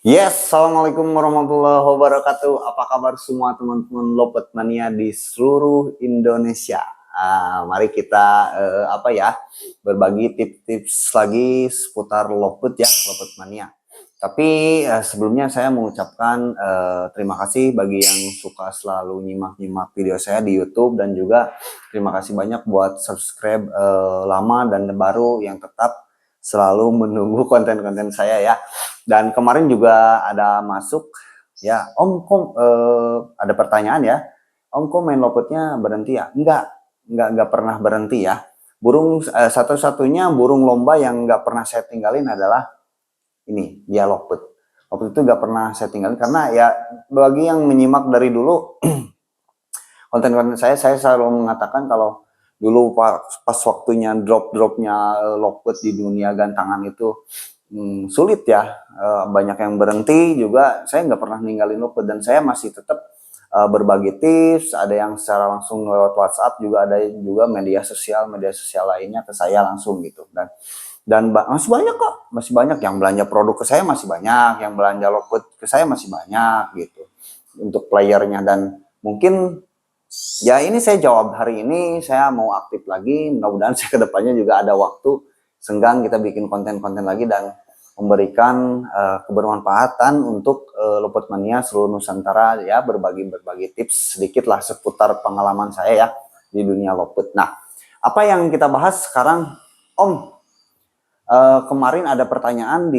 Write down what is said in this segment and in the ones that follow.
Yes, assalamualaikum warahmatullahi wabarakatuh. Apa kabar semua teman-teman Lopet Mania di seluruh Indonesia? Mari kita berbagi tips-tips lagi seputar Lopet ya, Lopet Mania. Tapi sebelumnya saya mengucapkan terima kasih bagi yang suka selalu nyimak-nyimak video saya di YouTube, dan juga terima kasih banyak buat subscribe lama dan baru yang tetap selalu menunggu konten-konten saya ya. Dan kemarin juga ada masuk ya, Om kok ada pertanyaan ya, Om kok main Lopetnya berhenti ya? Enggak pernah berhenti ya. Burung satu-satunya burung lomba yang nggak pernah saya tinggalin adalah ini, dia Lopet. Lopet itu nggak pernah saya tinggalin karena ya, bagi yang menyimak dari dulu konten-konten saya selalu mengatakan kalau dulu pas waktunya drop-dropnya Lopet di dunia gantangan itu sulit ya, banyak yang berhenti juga. Saya nggak pernah ninggalin Lopet dan saya masih tetap berbagi tips, ada yang secara langsung lewat WhatsApp, juga ada juga media sosial lainnya ke saya langsung gitu. Dan masih banyak kok, masih banyak yang belanja produk ke saya, masih banyak yang belanja Lopet ke saya, masih banyak gitu untuk playernya. Dan mungkin ya, ini saya jawab hari ini, saya mau aktif lagi, mudah-mudahan saya kedepannya juga ada waktu senggang kita bikin konten-konten lagi dan memberikan kebermanfaatan untuk Lopet Mania seluruh Nusantara ya, berbagi tips sedikit lah seputar pengalaman saya ya di dunia Lopet. Nah, apa yang kita bahas sekarang, Om? Kemarin ada pertanyaan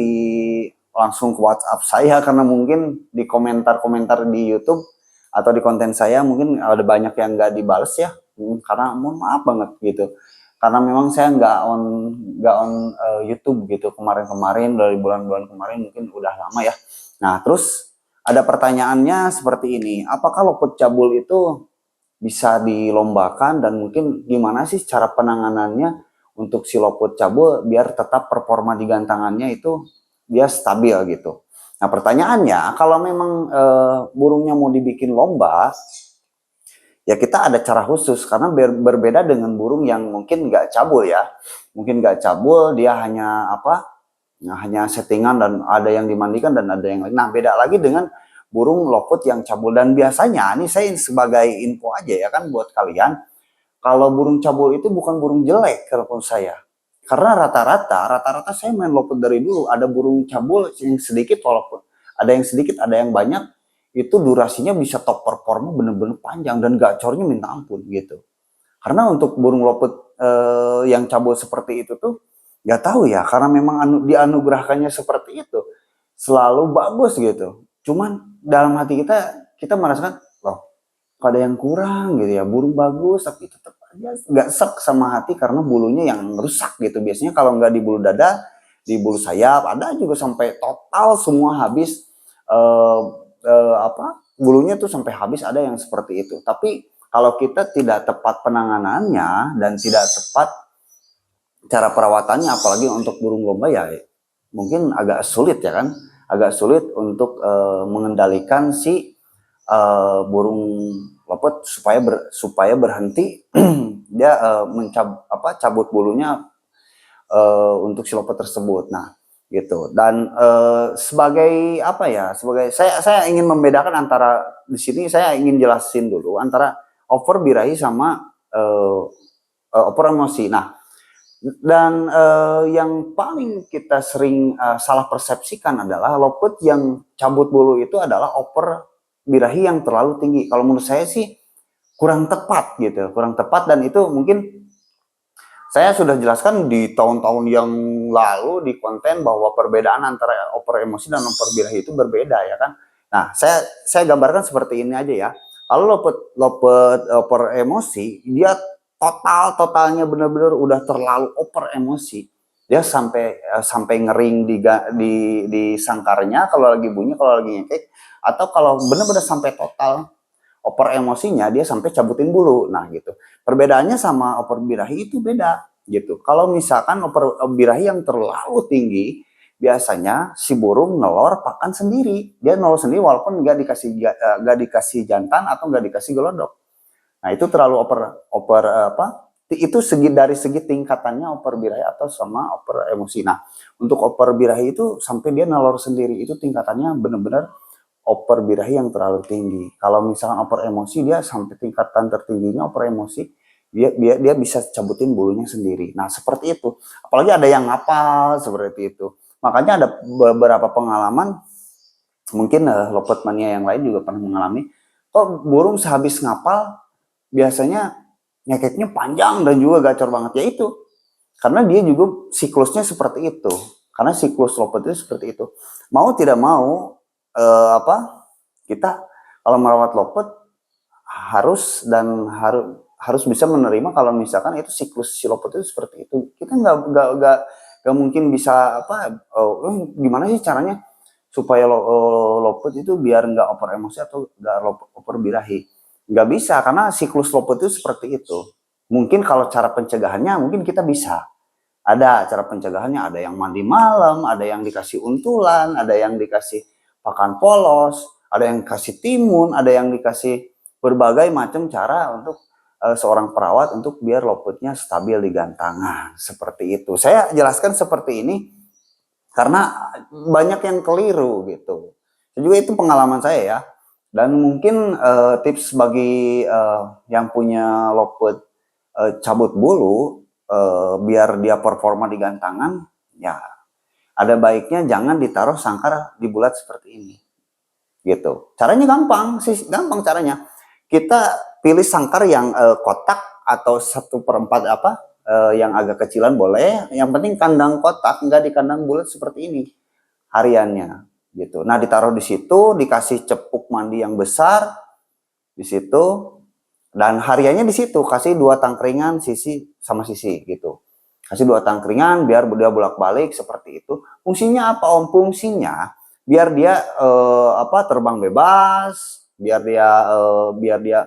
langsung ke WhatsApp saya, karena mungkin di komentar-komentar di YouTube atau di konten saya mungkin ada banyak yang nggak dibales ya, karena mohon maaf banget gitu, karena memang saya nggak on YouTube gitu kemarin-kemarin, dari bulan-bulan kemarin mungkin udah lama ya. Nah, terus ada pertanyaannya seperti ini, apakah Lopet cabul itu bisa dilombakan, dan mungkin gimana sih cara penanganannya untuk si Lopet cabul biar tetap performa di gantangannya itu dia stabil gitu. Nah, pertanyaannya, kalau memang burungnya mau dibikin lomba, ya kita ada cara khusus, karena berbeda dengan burung yang mungkin nggak cabul ya. Mungkin nggak cabul, dia hanya hanya settingan dan ada yang dimandikan dan ada yang lain. Nah, beda lagi dengan burung Lopet yang cabul. Dan biasanya, ini saya sebagai info aja ya kan buat kalian, kalau burung cabul itu bukan burung jelek kalau saya. Karena rata-rata saya main Lopet dari dulu, ada burung cabul yang sedikit, walaupun ada yang sedikit, ada yang banyak, itu durasinya bisa top performa bener-bener panjang dan gacornya minta ampun gitu. Karena untuk burung Lopet yang cabul seperti itu tuh nggak tahu ya, karena memang dianugerahkannya seperti itu, selalu bagus gitu. Cuman dalam hati kita merasakan, loh, ada yang kurang gitu ya, burung bagus tapi tetap aja nggak sek sama hati karena bulunya yang rusak gitu. Biasanya kalau nggak di bulu dada, di bulu sayap, ada juga sampai total semua habis, eh, bulunya tuh sampai habis, ada yang seperti itu. Tapi kalau kita tidak tepat penanganannya dan tidak tepat cara perawatannya, apalagi untuk burung lomba ya, mungkin agak sulit ya kan, agak sulit untuk mengendalikan si burung Lopet supaya berhenti dia cabut bulunya untuk si Lopet tersebut. Nah, gitu. Dan sebagai saya ingin membedakan antara, di sini saya ingin jelasin dulu antara over birahi sama over emosi. Nah, dan yang paling kita sering salah persepsikan adalah Lopet yang cabut bulu itu adalah over birahi yang terlalu tinggi. Kalau menurut saya sih kurang tepat gitu, kurang tepat. Dan itu mungkin saya sudah jelaskan di tahun-tahun yang lalu di konten bahwa perbedaan antara over emosi dan over birahi itu berbeda ya kan. Nah, saya gambarkan seperti ini aja ya. Kalau Lopet over emosi, dia totalnya benar-benar udah terlalu over emosi. Dia sampai ngering di sangkarnya kalau lagi bunyi, kalau lagi ngekek, atau kalau benar-benar sampai total over emosinya, dia sampai cabutin bulu. Nah, gitu. Perbedaannya sama over birahi itu beda gitu. Kalau misalkan over birahi yang terlalu tinggi, biasanya si burung nelor pakan sendiri. Dia nelor sendiri walaupun nggak dikasih jantan atau nggak dikasih gelodok. Nah, itu terlalu over over apa? Itu dari segi tingkatannya oper birahi atau sama oper emosi. Nah, untuk oper birahi itu sampai dia nalor sendiri, itu tingkatannya benar-benar oper birahi yang terlalu tinggi. Kalau misalkan oper emosi, dia sampai tingkatan tertingginya oper emosi, dia bisa cabutin bulunya sendiri. Nah, seperti itu. Apalagi ada yang ngapal seperti itu. Makanya ada beberapa pengalaman, mungkin Lopet Mania yang lain juga pernah mengalami, kok burung sehabis ngapal biasanya ngekeknya panjang dan juga gacor banget, ya itu karena dia juga siklusnya seperti itu, karena siklus lopet itu seperti itu. Mau tidak mau kita kalau merawat lopet harus harus bisa menerima kalau misalkan itu siklus si lopet itu seperti itu. Kita nggak mungkin bisa gimana sih caranya supaya lopet itu biar nggak oper emosi atau nggak oper birahi. Nggak bisa, karena siklus lopet itu seperti itu. Mungkin kalau cara pencegahannya mungkin kita bisa. Ada cara pencegahannya, ada yang mandi malam, ada yang dikasih untulan, ada yang dikasih pakan polos, ada yang dikasih timun, ada yang dikasih berbagai macam cara untuk seorang perawat untuk biar lopetnya stabil di gantangan. Seperti itu. Saya jelaskan seperti ini karena banyak yang keliru gitu. Juga itu pengalaman saya ya. Dan mungkin tips bagi yang punya lopet cabut bulu, biar dia performa di gantangan, ya ada baiknya jangan ditaruh sangkar di bulat seperti ini. Gitu. Caranya gampang sih, gampang caranya. Kita pilih sangkar yang kotak atau 1/4 yang agak kecilan boleh. Yang penting kandang kotak, enggak di kandang bulat seperti ini hariannya gitu. Nah, ditaruh di situ, dikasih cepuk mandi yang besar di situ, dan hariannya di situ kasih 2 tangkringan sisi sama sisi gitu. Kasih 2 tangkringan biar dia bolak-balik seperti itu. Fungsinya apa Om? Fungsinya biar dia terbang bebas, biar dia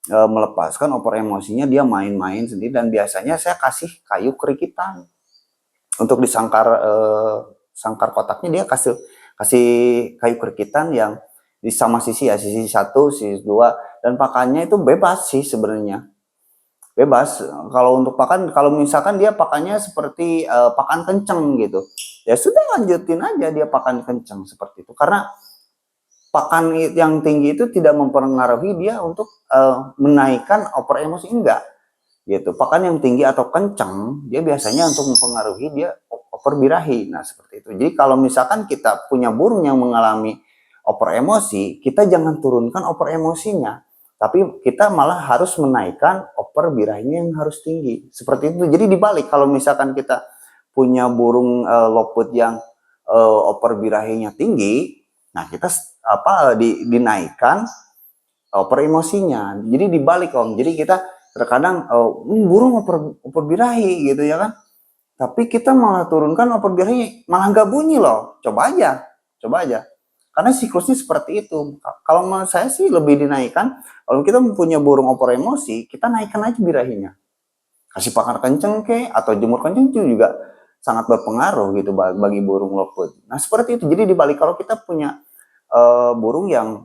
melepaskan oper emosinya, dia main-main sendiri. Dan biasanya saya kasih kayu kerikitan untuk disangkar sangkar kotaknya, dia kasih kayu kerikitan yang di sama sisi ya, sisi 1, sisi 2, dan pakannya itu bebas sih sebenarnya. Bebas. Kalau untuk pakan, kalau misalkan dia pakannya seperti pakan kenceng gitu, ya sudah lanjutin aja dia pakan kenceng seperti itu. Karena pakan yang tinggi itu tidak mempengaruhi dia untuk menaikkan oper emosi, enggak gitu. Pakan yang tinggi atau kencang dia biasanya untuk mempengaruhi dia oper birahi. Nah, seperti itu. Jadi kalau misalkan kita punya burung yang mengalami oper emosi, kita jangan turunkan oper emosinya, tapi kita malah harus menaikkan oper birahinya yang harus tinggi. Seperti itu. Jadi dibalik, kalau misalkan kita punya burung lopet yang oper birahinya tinggi, nah kita dinaikkan oper emosinya. Jadi dibalik Om. Jadi kita terkadang burung oper birahi gitu ya kan, tapi kita malah turunkan oper birahi, malah nggak bunyi loh. Coba aja karena siklusnya seperti itu. Kalau menurut saya sih lebih dinaikkan. Kalau kita punya burung oper emosi, kita naikkan aja birahinya, kasih pakan kenceng atau jemur kenceng, itu juga sangat berpengaruh gitu bagi burung lopet. Nah, seperti itu. Jadi dibalik, kalau kita punya burung yang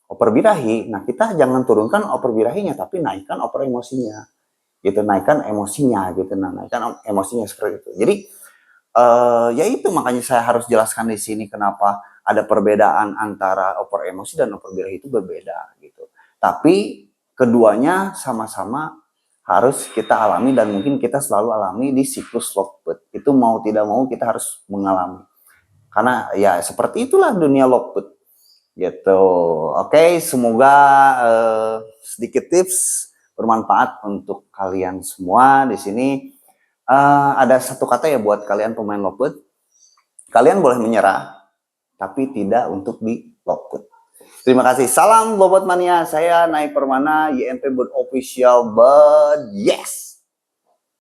oper birahi, nah kita jangan turunkan oper birahinya, tapi naikkan oper emosinya gitu, naikkan emosinya gitu. Nah, naikkan emosinya seperti itu. Jadi ya itu makanya saya harus jelaskan di sini kenapa ada perbedaan antara oper emosi dan oper birahi, itu berbeda gitu. Tapi keduanya sama-sama harus kita alami, dan mungkin kita selalu alami di siklus lopet. Itu mau tidak mau kita harus mengalami. Karena ya seperti itulah dunia lopet gitu. Oke, semoga sedikit tips bermanfaat untuk kalian semua di sini. Ada satu kata ya buat kalian pemain lopet, kalian boleh menyerah, tapi tidak untuk di lopet. Terima kasih. Salam Lopet Mania. Saya Naik Permana, YMP Bird Official. But yes.